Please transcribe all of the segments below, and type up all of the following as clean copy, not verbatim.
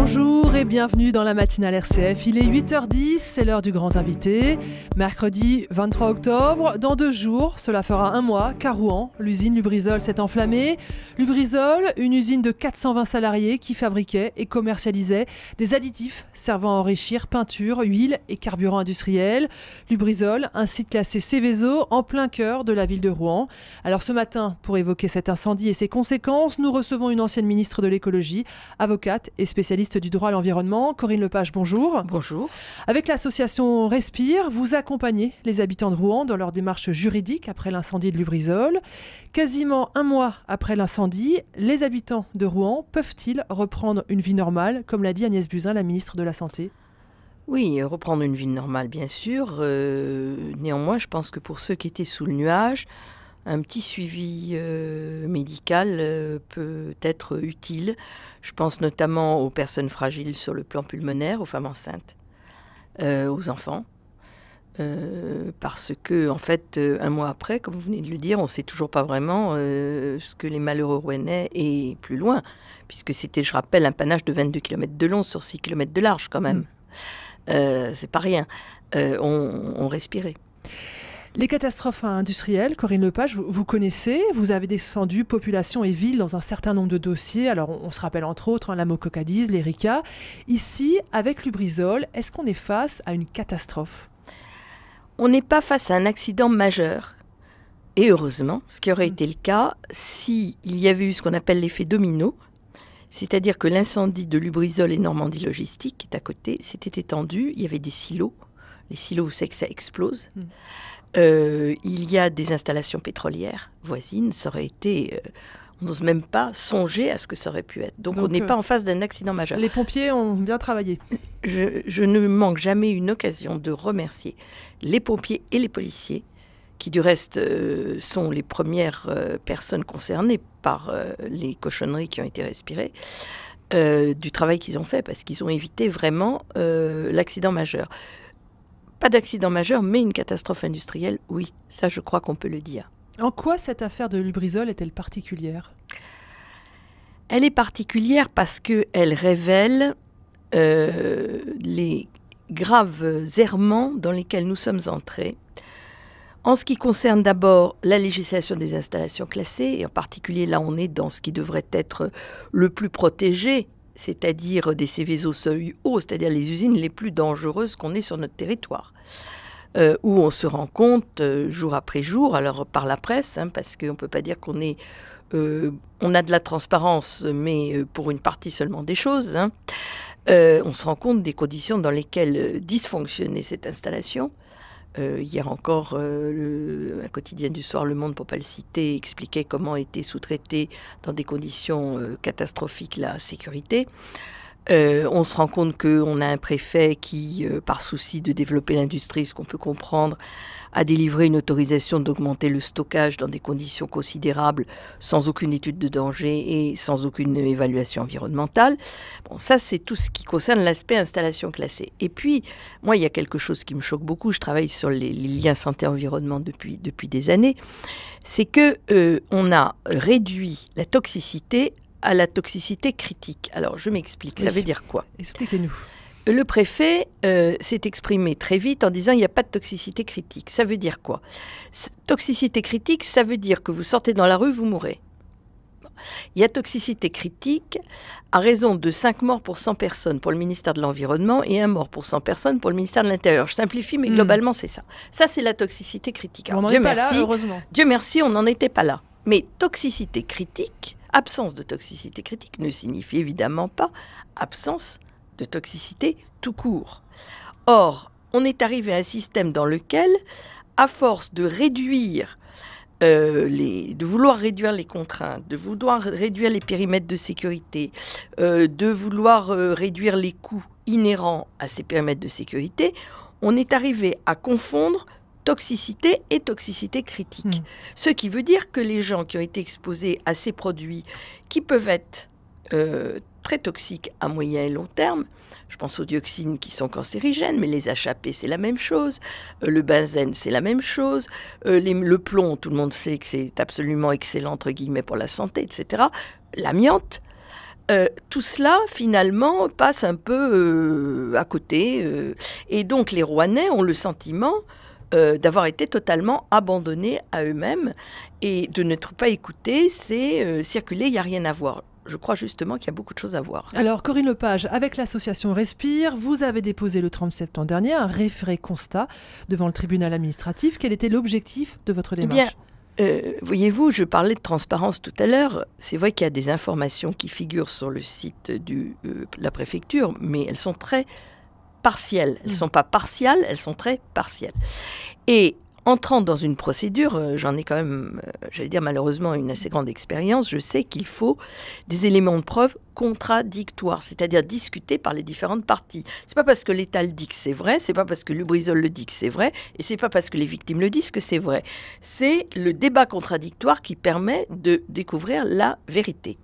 Bonjour et bienvenue dans la matinale RCF. Il est 8h10, c'est l'heure du grand invité. Mercredi 23 octobre, dans 2 jours, cela fera 1 mois qu'à Rouen, l'usine Lubrizol s'est enflammée. Lubrizol, une usine de 420 salariés qui fabriquait et commercialisait des additifs servant à enrichir peinture, huile et carburant industriel. Lubrizol, un site classé Seveso en plein cœur de la ville de Rouen. Alors ce matin, pour évoquer cet incendie et ses conséquences, nous recevons une ancienne ministre de l'écologie, avocate et spécialiste du droit à l'environnement. Corinne Lepage, bonjour. Bonjour. Avec l'association Respire, vous accompagnez les habitants de Rouen dans leur démarche juridique après l'incendie de Lubrizol. Quasiment 1 mois après l'incendie, les habitants de Rouen peuvent-ils reprendre une vie normale, comme l'a dit Agnès Buzyn, la ministre de la Santé ? Oui, reprendre une vie normale, bien sûr. Néanmoins, je pense que pour ceux qui étaient sous le nuage, un petit suivi médical peut être utile. Je pense notamment aux personnes fragiles sur le plan pulmonaire, aux femmes enceintes, aux enfants. Parce que, en fait, 1 mois après, comme vous venez de le dire, on ne sait toujours pas vraiment ce que les malheureux Rouennais et plus loin, puisque c'était, je rappelle, un panache de 22 km de long sur 6 km de large quand même. C'est pas rien. On respirait. Les catastrophes industrielles, Corinne Lepage, vous connaissez, vous avez défendu population et ville dans un certain nombre de dossiers. Alors on se rappelle entre autres la Mococadise, l'Erika. Ici, avec Lubrizol, est-ce qu'on est face à une catastrophe ? On n'est pas face à un accident majeur. Et heureusement, ce qui aurait été le cas s'il y avait eu ce qu'on appelle l'effet domino, c'est-à-dire que l'incendie de Lubrizol et Normandie Logistique, qui est à côté, s'était étendu, il y avait des silos. Les silos, vous savez que ça explose. Il y a des installations pétrolières voisines, ça aurait été... on n'ose même pas songer à ce que ça aurait pu être. Donc on n'est pas en face d'un accident majeur. Les pompiers ont bien travaillé. Je ne manque jamais une occasion de remercier les pompiers et les policiers, qui du reste sont les premières personnes concernées par les cochonneries qui ont été respirées, du travail qu'ils ont fait, parce qu'ils ont évité vraiment l'accident majeur. Pas d'accident majeur, mais une catastrophe industrielle, oui, ça je crois qu'on peut le dire. En quoi cette affaire de Lubrizol est-elle particulière ? Elle est particulière parce qu'elle révèle les graves errements dans lesquels nous sommes entrés. En ce qui concerne d'abord la législation des installations classées, et en particulier là on est dans ce qui devrait être le plus protégé, c'est-à-dire des Seveso seuil haut, c'est-à-dire les usines les plus dangereuses qu'on ait sur notre territoire, où on se rend compte jour après jour, alors par la presse, parce qu'on ne peut pas dire qu'on est... on a de la transparence, mais pour une partie seulement des choses. On se rend compte des conditions dans lesquelles dysfonctionnait cette installation. Hier encore, un quotidien du soir, Le Monde, pour ne pas le citer, expliquait comment était sous-traitée dans des conditions catastrophiques la sécurité. On se rend compte qu'on a un préfet qui, par souci de développer l'industrie, ce qu'on peut comprendre, a délivré une autorisation d'augmenter le stockage dans des conditions considérables, sans aucune étude de danger et sans aucune évaluation environnementale. Bon, ça, c'est tout ce qui concerne l'aspect installation classée. Et puis, moi, il y a quelque chose qui me choque beaucoup. Je travaille sur les liens santé-environnement depuis des années. C'est que on a réduit la toxicité à la toxicité critique. Alors, je m'explique. Ça veut dire quoi ? Expliquez-nous. Le préfet s'est exprimé très vite en disant il n'y a pas de toxicité critique. Ça veut dire quoi ? Toxicité critique, ça veut dire que vous sortez dans la rue, vous mourrez. Il y a toxicité critique à raison de 5 morts pour 100 personnes pour le ministère de l'Environnement et 1 mort pour 100 personnes pour le ministère de l'Intérieur. Je simplifie, mais globalement, c'est ça. Ça, c'est la toxicité critique. Alors, on n'en est pas là, heureusement. Dieu merci, on n'en était pas là. Mais toxicité critique, absence de toxicité critique ne signifie évidemment pas absence de toxicité tout court. Or, on est arrivé à un système dans lequel, à force de réduire, de vouloir réduire les contraintes, de vouloir réduire les périmètres de sécurité, de vouloir réduire les coûts inhérents à ces périmètres de sécurité, on est arrivé à confondre toxicité et toxicité critique. Ce qui veut dire que les gens qui ont été exposés à ces produits qui peuvent être très toxiques à moyen et long terme, je pense aux dioxines qui sont cancérigènes, mais les HAP, c'est la même chose. Le benzène, c'est la même chose. Le plomb, tout le monde sait que c'est absolument excellent, entre guillemets, pour la santé, etc. L'amiante, tout cela, finalement, passe un peu à côté. Et donc, les Rouennais ont le sentiment d'avoir été totalement abandonnés à eux-mêmes et de n'être pas écoutés, c'est circuler, il n'y a rien à voir. Je crois justement qu'il y a beaucoup de choses à voir. Alors, Corinne Lepage, avec l'association Respire, vous avez déposé le 30 septembre dernier un référé constat devant le tribunal administratif. Quel était l'objectif de votre démarche ? Voyez-vous, je parlais de transparence tout à l'heure. C'est vrai qu'il y a des informations qui figurent sur le site de la préfecture, mais elles sont très partielles. Elles ne sont pas partiales, elles sont très partielles. Et entrant dans une procédure, j'en ai quand même, j'allais dire malheureusement, une assez grande expérience. Je sais qu'il faut des éléments de preuve contradictoires, c'est-à-dire discutés par les différentes parties. C'est pas parce que l'État le dit que c'est vrai, c'est pas parce que Lubrizol le dit que c'est vrai, et c'est pas parce que les victimes le disent que c'est vrai. C'est le débat contradictoire qui permet de découvrir la vérité.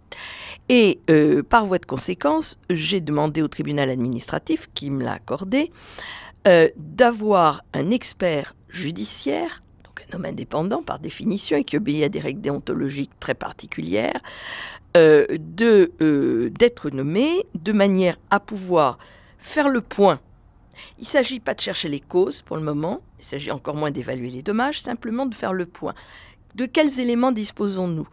Et par voie de conséquence, j'ai demandé au tribunal administratif, qui me l'a accordé, d'avoir un expert judiciaire, donc un homme indépendant par définition et qui obéit à des règles déontologiques très particulières, d'être nommé de manière à pouvoir faire le point. Il ne s'agit pas de chercher les causes pour le moment, il s'agit encore moins d'évaluer les dommages, simplement de faire le point. De quels éléments disposons-nous ?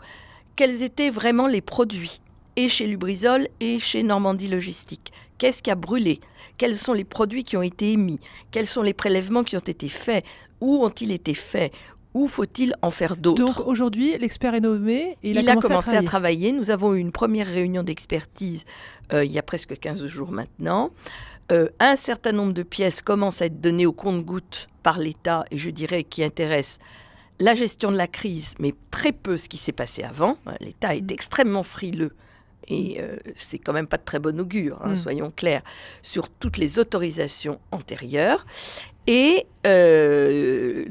Quels étaient vraiment les produits, et chez Lubrizol et chez Normandie Logistique ? Qu'est-ce qui a brûlé ? Quels sont les produits qui ont été émis ? Quels sont les prélèvements qui ont été faits ? Où ont-ils été faits ? Où faut-il en faire d'autres ? Donc aujourd'hui, l'expert est nommé et il a commencé à travailler. Nous avons eu une première réunion d'expertise il y a presque 15 jours maintenant. Un certain nombre de pièces commencent à être données au compte-gouttes par l'État et je dirais qui intéressent la gestion de la crise, mais très peu ce qui s'est passé avant. L'État est extrêmement frileux. Et c'est quand même pas de très bon augure, soyons clairs, sur toutes les autorisations antérieures. Et les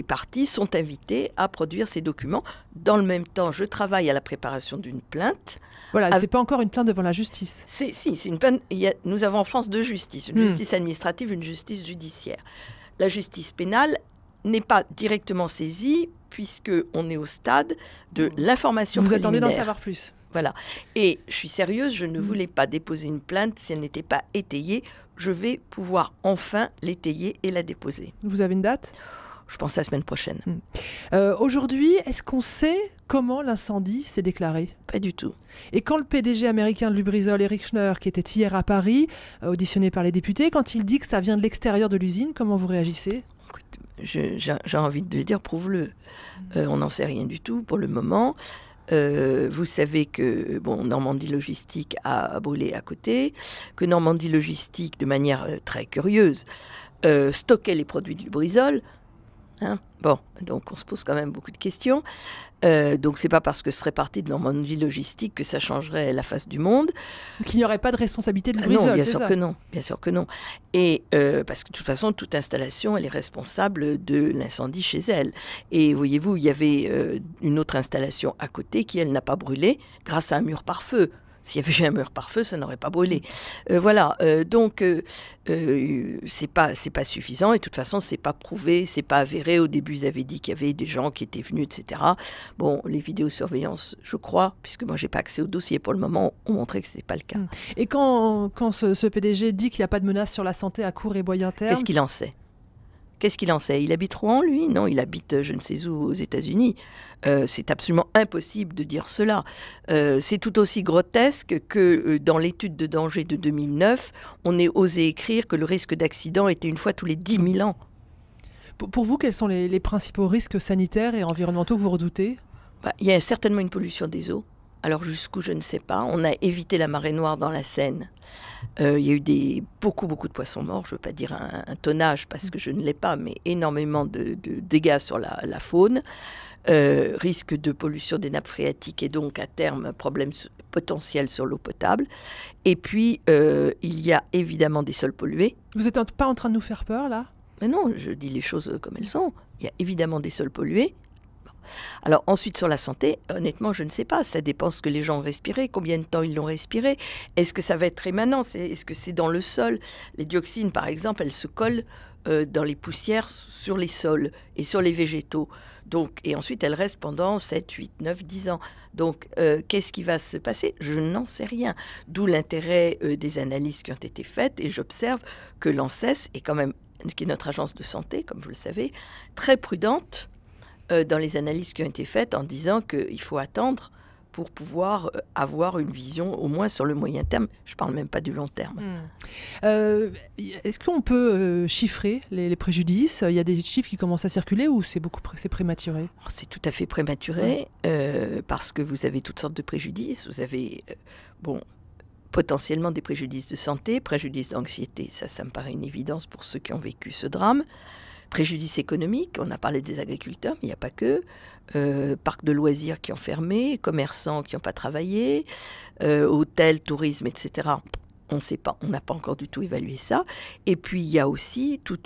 parties sont invitées à produire ces documents. Dans le même temps, je travaille à la préparation d'une plainte. Voilà, c'est pas encore une plainte devant la justice. C'est une plainte. Nous avons en France deux justices, une justice administrative, une justice judiciaire. La justice pénale n'est pas directement saisie puisqu'on est au stade de l'information préliminaire. Vous attendez d'en savoir plus. Voilà. Et je suis sérieuse, je ne voulais pas déposer une plainte si elle n'était pas étayée. Je vais pouvoir enfin l'étayer et la déposer. Vous avez une date ? Je pense la semaine prochaine. Aujourd'hui, est-ce qu'on sait comment l'incendie s'est déclaré ? Pas du tout. Et quand le PDG américain de Lubrizol, Eric Schneur, qui était hier à Paris, auditionné par les députés, quand il dit que ça vient de l'extérieur de l'usine, comment vous réagissez ? J'ai envie de le dire, prouve-le. On n'en sait rien du tout pour le moment. Vous savez que Normandie Logistique a brûlé à côté, que Normandie Logistique, de manière très curieuse, stockait les produits de Lubrizol. Donc on se pose quand même beaucoup de questions. Donc c'est pas parce que ce serait parti de Normandie Logistique que ça changerait la face du monde. Qu'il n'y aurait pas de responsabilité de Lubrizol, non, bien sûr que non. Et parce que de toute façon, toute installation, elle est responsable de l'incendie chez elle. Et voyez-vous, il y avait une autre installation à côté qui, elle, n'a pas brûlé grâce à un mur pare-feu. S'il y avait eu un mur pare-feu, ça n'aurait pas brûlé. Voilà, donc c'est pas suffisant et de toute façon, c'est pas prouvé, c'est pas avéré. Au début, ils avaient dit qu'il y avait des gens qui étaient venus, etc. Bon, les vidéosurveillances, je crois, puisque moi, j'ai pas accès au dossier pour le moment, ont montré que c'est pas le cas. Et quand ce PDG dit qu'il n'y a pas de menace sur la santé à court et moyen terme... Qu'est-ce qu'il en sait ? Qu'est-ce qu'il en sait ? Il habite Rouen, lui ? Non, il habite je ne sais où, aux États-Unis. C'est absolument impossible de dire cela. C'est tout aussi grotesque que dans l'étude de danger de 2009, on ait osé écrire que le risque d'accident était une fois tous les 10 000 ans. Pour vous, quels sont les principaux risques sanitaires et environnementaux que vous redoutez ? Il y a certainement une pollution des eaux. Alors jusqu'où, je ne sais pas. On a évité la marée noire dans la Seine. Il y a eu beaucoup de poissons morts. Je ne veux pas dire un tonnage parce que je ne l'ai pas, mais énormément de dégâts sur la faune. Risque de pollution des nappes phréatiques et donc à terme problème potentiel sur l'eau potable. Et puis il y a évidemment des sols pollués. Vous n'êtes pas en train de nous faire peur là ? Mais non, je dis les choses comme elles sont. Il y a évidemment des sols pollués. Alors ensuite sur la santé, honnêtement je ne sais pas, ça dépend ce que les gens ont respiré, combien de temps ils l'ont respiré, est-ce que ça va être rémanent, est-ce que c'est dans le sol, les dioxines par exemple elles se collent dans les poussières sur les sols et sur les végétaux, Donc, et ensuite, elle reste pendant 7, 8, 9, 10 ans. Donc, qu'est-ce qui va se passer? Je n'en sais rien. D'où l'intérêt des analyses qui ont été faites. Et j'observe que l'ANSES est quand même, qui est notre agence de santé, comme vous le savez, très prudente dans les analyses qui ont été faites en disant qu'il faut attendre pour pouvoir avoir une vision au moins sur le moyen terme. Je ne parle même pas du long terme. Est-ce qu'on peut chiffrer les préjudices? Il y a des chiffres qui commencent à circuler ou c'est prématuré? C'est tout à fait prématuré parce que vous avez toutes sortes de préjudices. Vous avez potentiellement des préjudices de santé, préjudices d'anxiété. Ça me paraît une évidence pour ceux qui ont vécu ce drame. Préjudice économique, on a parlé des agriculteurs, mais il n'y a pas que. Parcs de loisirs qui ont fermé, commerçants qui n'ont pas travaillé, hôtels, tourisme, etc. On ne sait pas, on n'a pas encore du tout évalué ça. Et puis il y a aussi tout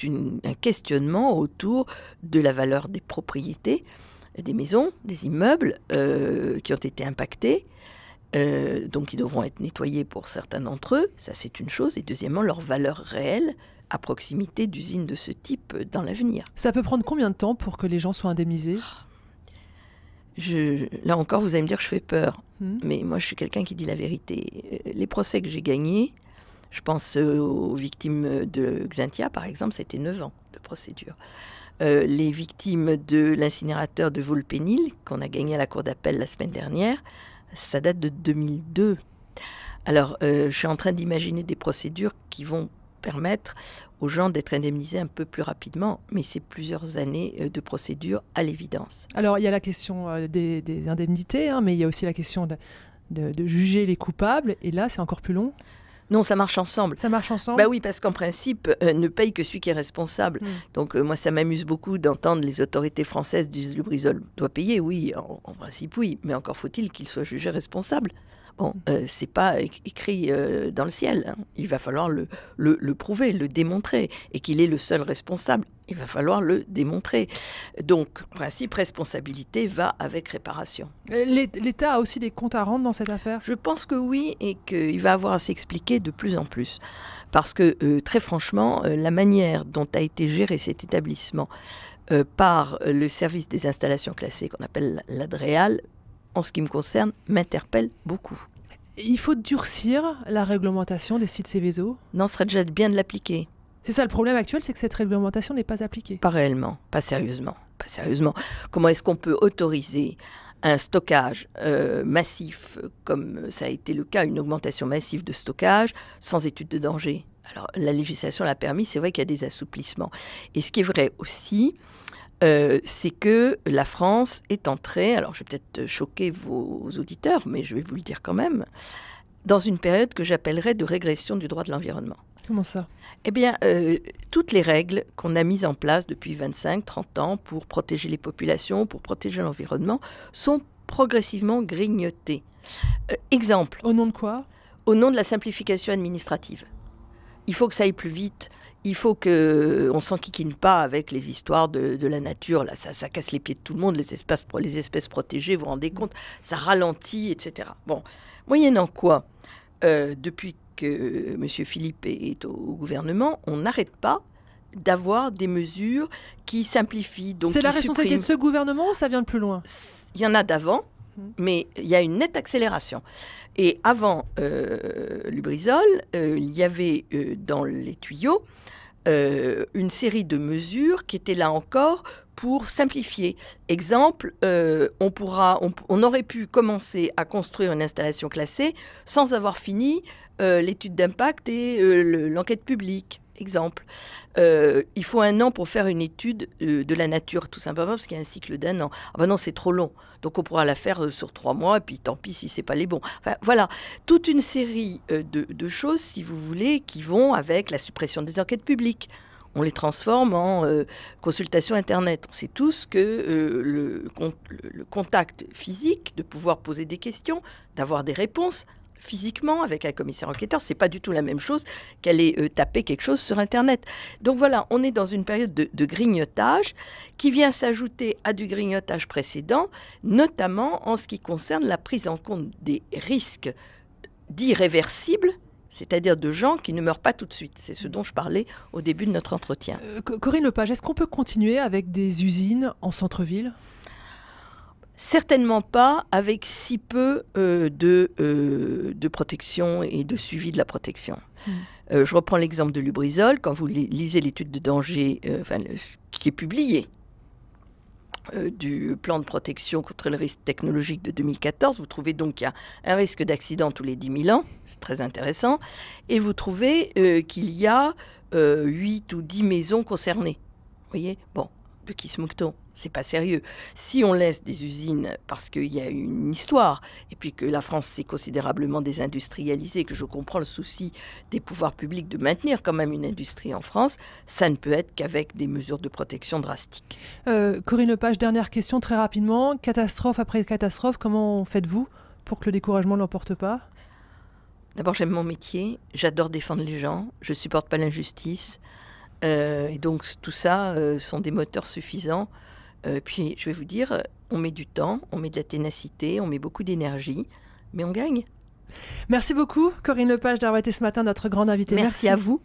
un questionnement autour de la valeur des propriétés, des maisons, des immeubles qui ont été impactés. Donc ils devront être nettoyés pour certains d'entre eux, ça c'est une chose. Et deuxièmement, leur valeur réelle à proximité d'usines de ce type dans l'avenir. Ça peut prendre combien de temps pour que les gens soient indemnisés? Là encore, vous allez me dire que je fais peur. Mais moi, je suis quelqu'un qui dit la vérité. Les procès que j'ai gagnés, je pense aux victimes de Xynthia, par exemple, c'était 9 ans de procédure. Les victimes de l'incinérateur de Vulpénil, qu'on a gagné à la cour d'appel la semaine dernière, ça date de 2002. Alors, je suis en train d'imaginer des procédures qui vont permettre aux gens d'être indemnisés un peu plus rapidement, mais c'est plusieurs années de procédure à l'évidence. Alors, il y a la question des indemnités, mais il y a aussi la question de juger les coupables, et là, c'est encore plus long. Non, ça marche ensemble. Ça marche ensemble? Bah oui, parce qu'en principe, ne paye que celui qui est responsable. Donc, moi, ça m'amuse beaucoup d'entendre les autorités françaises dire Lubrizol doit payer. Oui, en principe, oui. Mais encore faut-il qu'il soit jugé responsable. Bon, c'est pas écrit dans le ciel. Il va falloir le prouver, le démontrer. Et qu'il est le seul responsable, il va falloir le démontrer. Donc, en principe, responsabilité va avec réparation. L'État a aussi des comptes à rendre dans cette affaire? Je pense que oui, et qu'il va avoir à s'expliquer de plus en plus. Parce que, très franchement, la manière dont a été géré cet établissement par le service des installations classées, qu'on appelle l'ADREAL, en ce qui me concerne, m'interpelle beaucoup. Il faut durcir la réglementation des sites Seveso? Non, ce serait déjà bien de l'appliquer. C'est ça le problème actuel, c'est que cette réglementation n'est pas appliquée. Pas réellement, pas sérieusement. Pas sérieusement. Comment est-ce qu'on peut autoriser un stockage massif, comme ça a été le cas, une augmentation massive de stockage, sans étude de danger? Alors, la législation l'a permis, c'est vrai qu'il y a des assouplissements. Et ce qui est vrai aussi, c'est que la France est entrée, alors je vais peut-être choquer vos auditeurs, mais je vais vous le dire quand même, dans une période que j'appellerais de régression du droit de l'environnement. Comment ça? Eh bien, toutes les règles qu'on a mises en place depuis 25-30 ans pour protéger les populations, pour protéger l'environnement, sont progressivement grignotées. Exemple. Au nom de quoi? Au nom de la simplification administrative. Il faut que ça aille plus vite. Il faut qu'on ne s'enquiquine pas avec les histoires de la nature. Là, ça casse les pieds de tout le monde, les espèces protégées, vous vous rendez compte, ça ralentit, etc. Bon, moyennant quoi, depuis que M. Philippe est au gouvernement, on n'arrête pas d'avoir des mesures qui simplifient. C'est la responsabilité de ce gouvernement ou ça vient de plus loin? Il y en a d'avant, mais il y a une nette accélération. Et avant Lubrizol, il y avait dans les tuyaux une série de mesures qui étaient là encore pour simplifier. Exemple, on aurait pu commencer à construire une installation classée sans avoir fini l'étude d'impact et l'enquête publique. Exemple, il faut 1 an pour faire une étude de la nature, tout simplement parce qu'il y a un cycle d'1 an. Ah ben non, c'est trop long. Donc on pourra la faire sur 3 mois, et puis tant pis si c'est pas les bons. Enfin voilà, toute une série de choses, si vous voulez, qui vont avec la suppression des enquêtes publiques. On les transforme en consultation Internet. On sait tous que le contact physique, de pouvoir poser des questions, d'avoir des réponses, physiquement avec un commissaire enquêteur, c'est pas du tout la même chose qu'aller taper quelque chose sur Internet. Donc voilà, on est dans une période de grignotage qui vient s'ajouter à du grignotage précédent, notamment en ce qui concerne la prise en compte des risques dits réversibles, c'est-à-dire de gens qui ne meurent pas tout de suite. C'est ce dont je parlais au début de notre entretien. Corinne Lepage, est-ce qu'on peut continuer avec des usines en centre-ville ? Certainement pas avec si peu de protection et de suivi de la protection. Je reprends l'exemple de Lubrizol. Quand vous lisez l'étude de danger qui est publiée du plan de protection contre le risque technologique de 2014, vous trouvez donc qu'il y a un risque d'accident tous les 10 000 ans. C'est très intéressant. Et vous trouvez qu'il y a 8 ou 10 maisons concernées. Vous voyez ? Bon, de qui se moque-t-on ? C'est pas sérieux. Si on laisse des usines parce qu'il y a une histoire, et puis que la France s'est considérablement désindustrialisée, que je comprends le souci des pouvoirs publics de maintenir quand même une industrie en France, ça ne peut être qu'avec des mesures de protection drastiques. Corinne Lepage, dernière question très rapidement. Catastrophe après catastrophe, comment faites-vous pour que le découragement ne l'emporte pas ? D'abord, j'aime mon métier, j'adore défendre les gens, je supporte pas l'injustice, et donc tout ça sont des moteurs suffisants. Puis, je vais vous dire, on met du temps, on met de la ténacité, on met beaucoup d'énergie, mais on gagne. Merci beaucoup, Corinne Lepage, d'avoir été ce matin notre grande invitée. Merci à vous.